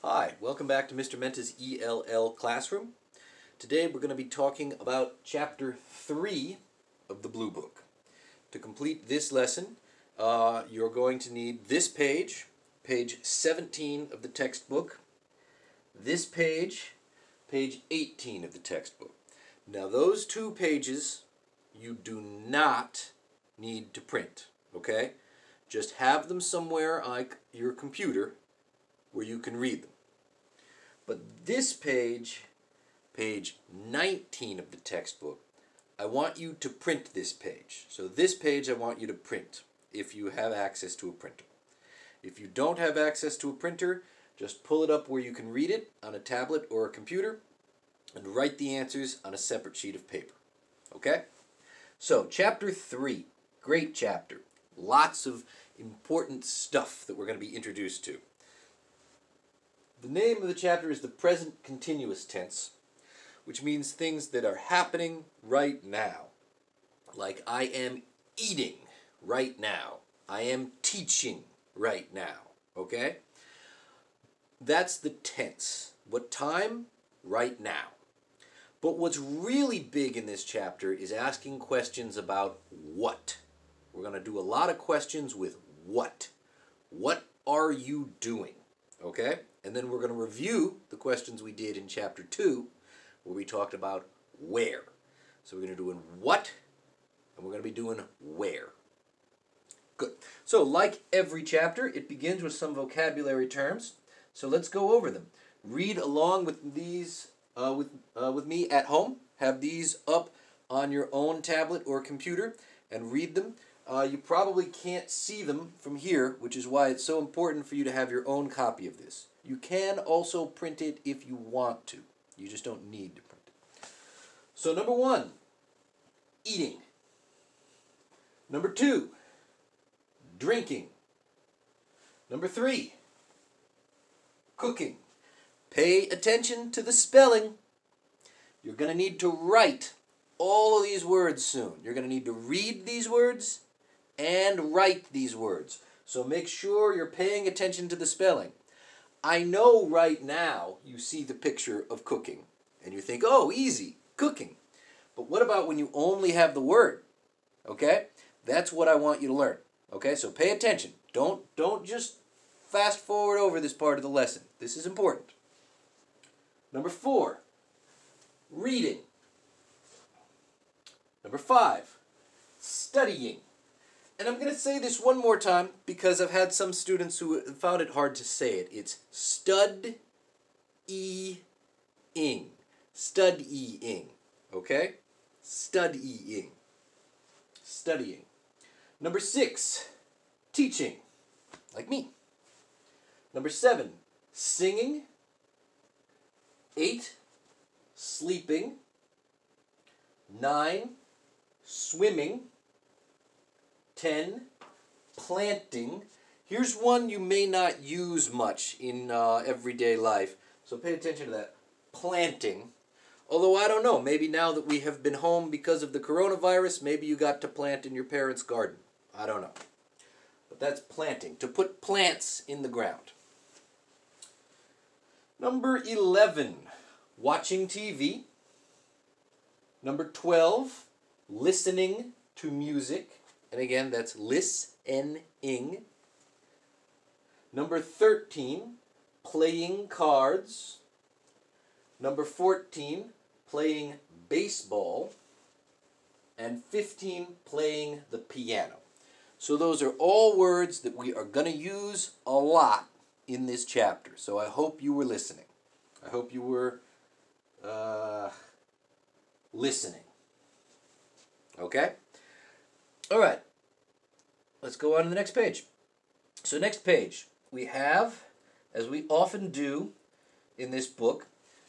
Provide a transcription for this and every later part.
Hi, welcome back to Mr. Menta's ELL classroom. Today we're going to be talking about Chapter 3 of the Blue Book. To complete this lesson, you're going to need this page, page 17 of the textbook, this page, page 18 of the textbook. Now those two pages you do not need to print, okay? Just have them somewhere on your computer where you can read them. But this page, page 19 of the textbook, I want you to print this page. So this page I want you to print if you have access to a printer. If you don't have access to a printer, just pull it up where you can read it on a tablet or a computer and write the answers on a separate sheet of paper. Okay? So, Chapter 3, great chapter. Lots of important stuff that we're going to be introduced to. The name of the chapter is the present continuous tense, which means things that are happening right now. Like I am eating right now. I am teaching right now. Okay? That's the tense. What time? Right now. But what's really big in this chapter is asking questions about what. We're going to do a lot of questions with what. What are you doing? Okay? And then we're going to review the questions we did in Chapter 2, where we talked about where. So we're going to do in what, and we're going to be doing where. Good. So like every chapter, it begins with some vocabulary terms. So let's go over them. Read along with these with me at home. Have these up on your own tablet or computer and read them. You probably can't see them from here, which is why it's so important for you to have your own copy of this. You can also print it if you want to. You just don't need to print it. So number 1, eating. Number 2, drinking. Number 3, cooking. Pay attention to the spelling. You're going to need to write all of these words soon. You're going to need to read these words and write these words. So make sure you're paying attention to the spelling. I know right now you see the picture of cooking and you think, oh, easy, cooking. But what about when you only have the word? Okay? That's what I want you to learn. Okay? So pay attention. Don't just fast forward over this part of the lesson. This is important. Number 4, reading. Number 5, studying. And I'm going to say this one more time because I've had some students who found it hard to say it. It's stud-e-ing. Stud-e-ing. Okay? Stud-e-ing. Studying. Number 6, teaching. Like me. Number 7, singing. 8, sleeping. 9, swimming. 10, planting. Here's one you may not use much in everyday life, so pay attention to that. Planting. Although I don't know, maybe now that we have been home because of the coronavirus, maybe you got to plant in your parents' garden. I don't know. But that's planting, to put plants in the ground. Number 11, watching TV. Number 12, listening to music. And again, that's listening. Number 13, playing cards. Number 14, playing baseball. And 15, playing the piano. So those are all words that we are going to use a lot in this chapter. So I hope you were listening. I hope you were listening. Okay? All right, let's go on to the next page. So next page, we have, as we often do in this book,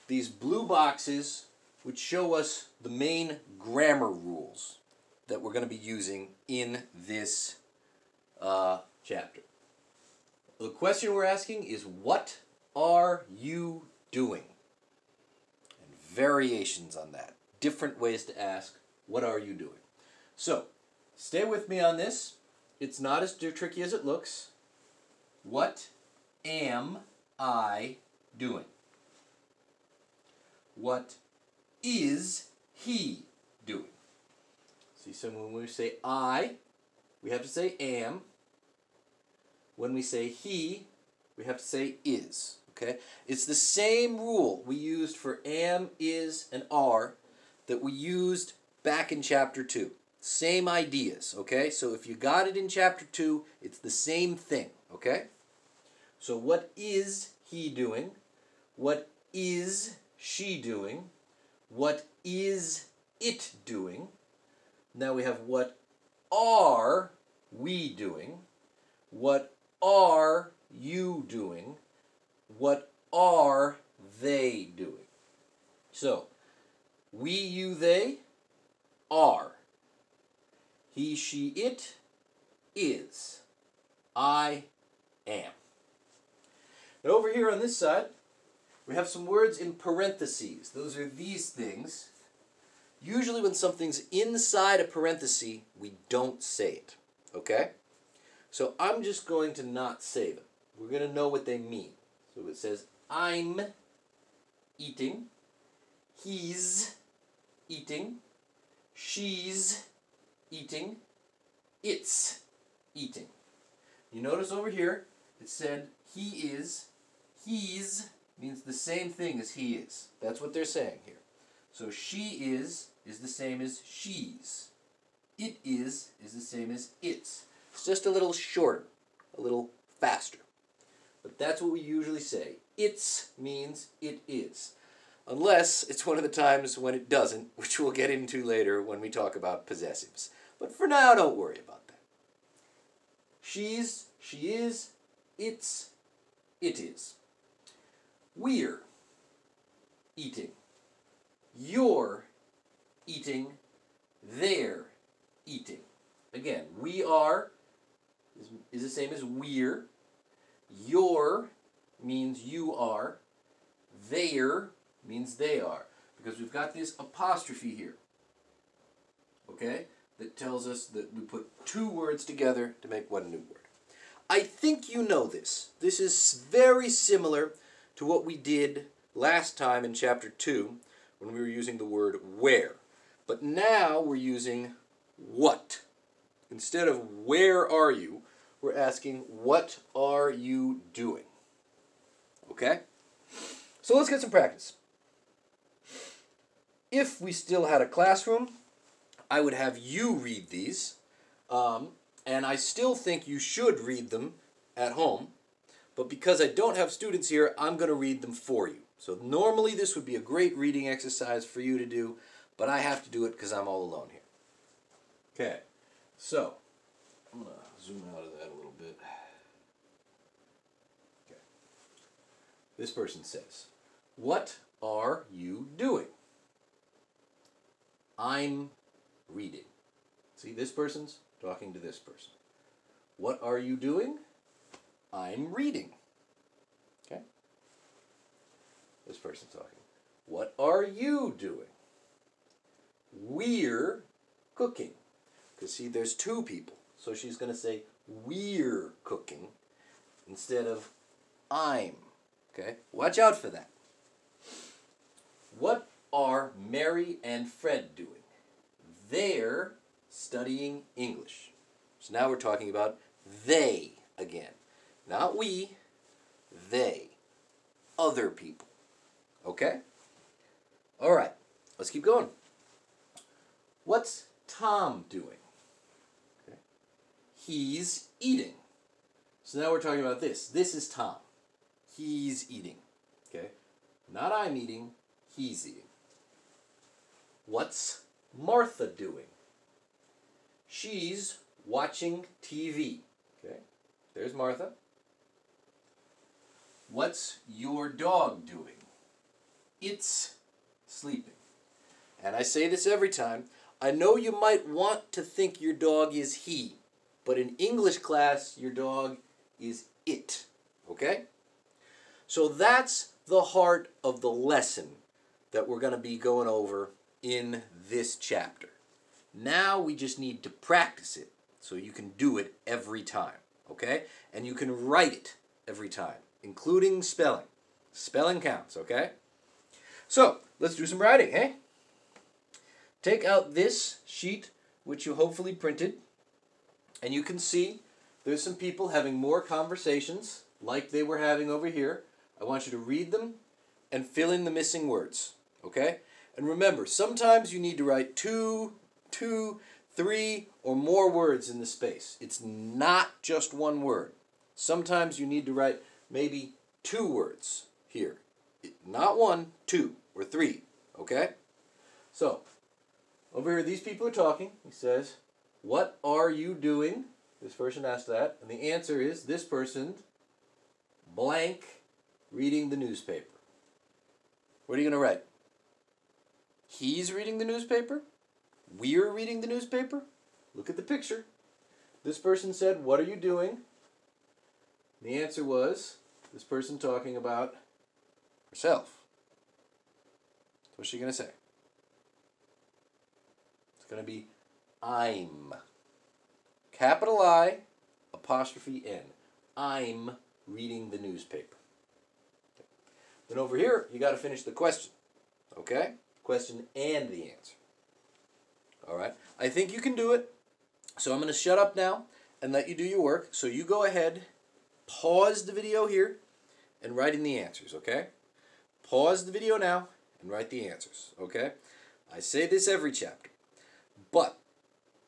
these blue boxes which show us the main grammar rules that we're going to be using in this chapter. The question we're asking is, what are you doing? And variations on that. Different ways to ask, what are you doing? So, stay with me on this. It's not as tricky as it looks. What am I doing? What is he doing? See, so when we say I, we have to say am. When we say he, we have to say is. Okay? It's the same rule we used for am, is, and are that we used back in chapter 2. Same ideas, okay? So if you got it in chapter 2, it's the same thing, okay? So what is he doing? What is she doing? What is it doing? Now we have what are we doing? What are you doing? What are they doing? So, we, you, they are. He, she, it is. I am. Now over here on this side, we have some words in parentheses. Those are these things. Usually when something's inside a parenthesis, we don't say it. Okay? So I'm just going to not say them. We're going to know what they mean. So it says, I'm eating. He's eating. She's eating. It's eating. You notice over here, it said he is. He's means the same thing as he is. That's what they're saying here. So she is the same as she's. It is the same as it's. It's just a little shorter, a little faster. But that's what we usually say. It's means it is. Unless it's one of the times when it doesn't, which we'll get into later when we talk about possessives. But for now, don't worry about that. She's, she is, it's, it is. We're eating. You're eating. They're eating. Again, we are is the same as we're. Your means you are. They're means they are. Because we've got this apostrophe here. Okay? That tells us that we put two words together to make one new word. I think you know this. This is very similar to what we did last time in chapter 2 when we were using the word where. But now we're using what. Instead of where are you, we're asking what are you doing. Okay? So let's get some practice. If we still had a classroom, I would have you read these. And I still think you should read them at home. But because I don't have students here, I'm going to read them for you. So normally this would be a great reading exercise for you to do, but I have to do it because I'm all alone here. Okay, so I'm going to zoom out of that a little bit. Okay. This person says, what are you doing? I'm reading. See, this person's talking to this person. What are you doing? I'm reading. Okay? This person's talking. What are you doing? We're cooking. Because see, there's two people. So she's going to say, we're cooking instead of I'm. Okay? Watch out for that. What are Mary and Fred doing? They're studying English. So now we're talking about they again. Not we, they. Other people. Okay? All right. Let's keep going. What's Tom doing? Okay. He's eating. So now we're talking about this. This is Tom. He's eating. Okay? Not I'm eating, he's eating. What's Martha doing? She's watching TV. Okay? There's Martha. What's your dog doing? It's sleeping. And I say this every time. I know you might want to think your dog is he, but in English class, your dog is it. Okay? So that's the heart of the lesson that we're going to be going over in this chapter. Now we just need to practice it so you can do it every time. Okay? And you can write it every time, including spelling. Spelling counts, okay? So, let's do some writing, eh? Take out this sheet, which you hopefully printed, and you can see there's some people having more conversations like they were having over here. I want you to read them and fill in the missing words, okay? And remember, sometimes you need to write two, 3, or more words in the space. It's not just one word. Sometimes you need to write maybe 2 words here. Not 1, 2, or 3, okay? So, over here, these people are talking. He says, "What are you doing?" This person asked that. And the answer is, this person, blank, reading the newspaper. What are you going to write? He's reading the newspaper? We're reading the newspaper? Look at the picture. This person said, "What are you doing?" The answer was, this person talking about herself. What's she going to say? It's going to be, I'm. Capital I, apostrophe N. I'm reading the newspaper. Then over here, you got to finish the question. Okay? Question and the answer. All right? I think you can do it. So I'm going to shut up now and let you do your work. So you go ahead, pause the video here, and write in the answers, okay? Pause the video now and write the answers, okay? I say this every chapter, but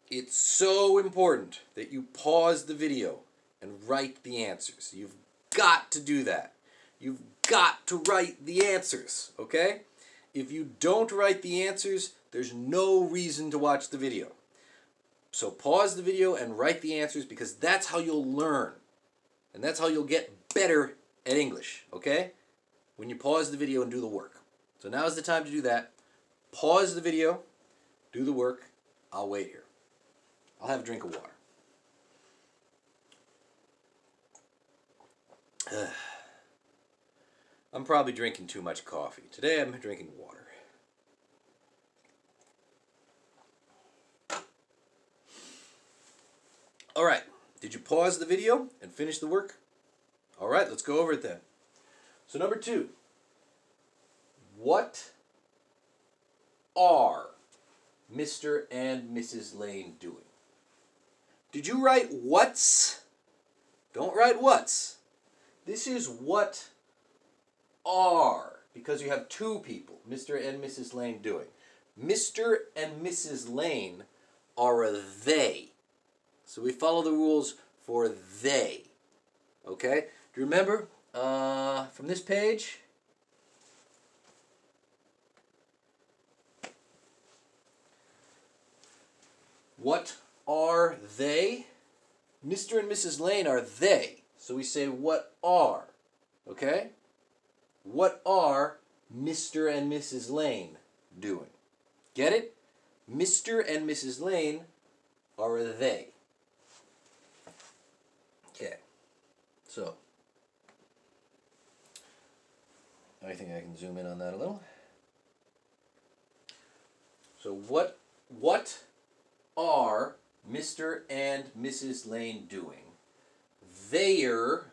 it's so important that you pause the video and write the answers. You've got to do that. You've got to write the answers, okay? If you don't write the answers, there's no reason to watch the video. So pause the video and write the answers, because that's how you'll learn. And that's how you'll get better at English, okay? When you pause the video and do the work. So now's the time to do that. Pause the video, do the work. I'll wait here. I'll have a drink of water. I'm probably drinking too much coffee. Today I'm drinking water. All right. Did you pause the video and finish the work? All right, let's go over it then. So number 2. What are Mr. and Mrs. Lane doing? Did you write what's? Don't write what's. This is what are, because you have 2 people, Mr. and Mrs. Lane, doing. Mr. and Mrs. Lane are a they. So we follow the rules for they. Okay? Do you remember from this page? What are they? Mr. and Mrs. Lane are they. So we say what are. Okay? What are Mr. and Mrs. Lane doing? Get it? Mr. and Mrs. Lane are a they. Okay. So, I think I can zoom in on that a little. So what are Mr. and Mrs. Lane doing? They're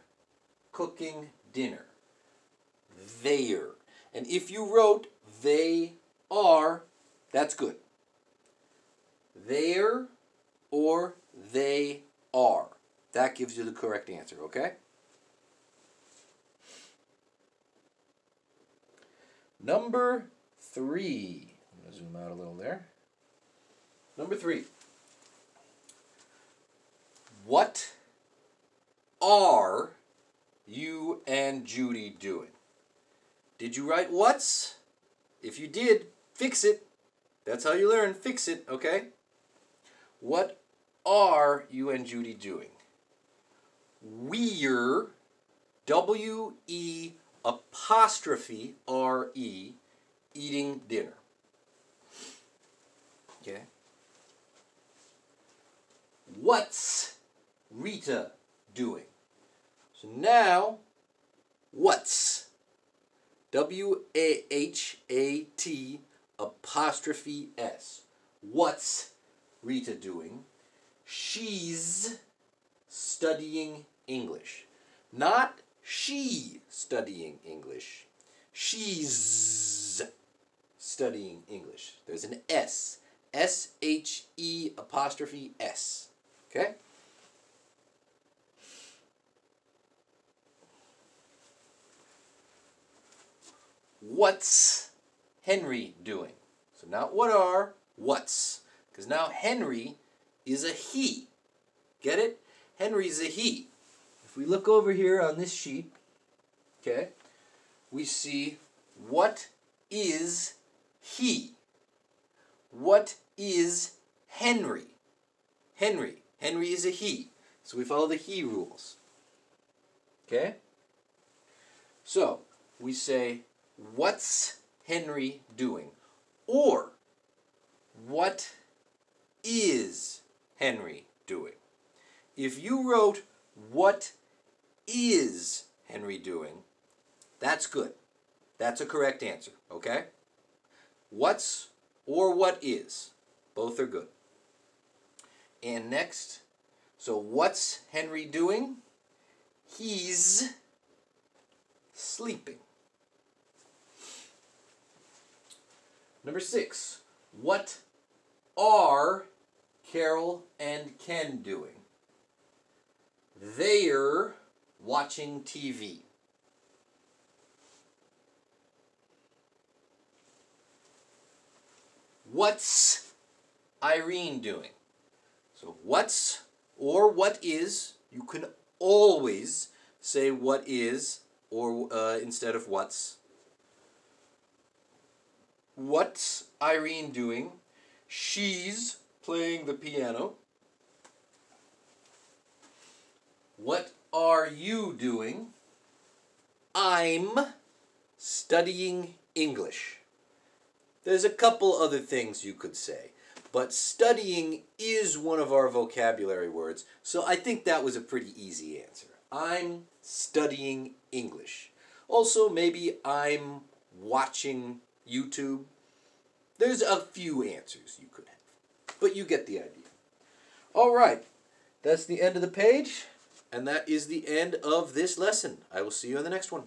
cooking dinner. They're. And if you wrote they are, that's good. They're or they are. That gives you the correct answer, okay? Number 3. I'm going to zoom out a little there. Number 3. What are you and Judy doing? Did you write what's? If you did, fix it. That's how you learn. Fix it, okay? What are you and Judy doing? We're, W-E apostrophe R-E, eating dinner. Okay? What's Rita doing? So now, what's? W-A-H-A-T apostrophe S. What's Rita doing? She's studying English. Not she studying English. She's studying English. There's an S. S-H-E apostrophe S. Okay? What's Henry doing? So not what are, what's. Because now Henry is a he. Get it? Henry's a he. If we look over here on this sheet, okay, we see what is he? What is Henry? Henry. Henry is a he. So we follow the he rules. Okay? So we say, what's Henry doing? Or, what is Henry doing? If you wrote, what is Henry doing, that's good. That's a correct answer, okay? What's or what is, both are good. And next, so what's Henry doing? He's sleeping. Number 6, what are Carol and Ken doing? They're watching TV. What's Irene doing? So what's or what is, you can always say what is or instead of what's. What's Irene doing? She's playing the piano. What are you doing? I'm studying English. There's a couple other things you could say, but studying is one of our vocabulary words, so I think that was a pretty easy answer. I'm studying English. Also, maybe I'm watching YouTube. There's a few answers you could have, but you get the idea. All right, that's the end of the page, and that is the end of this lesson. I will see you on the next one.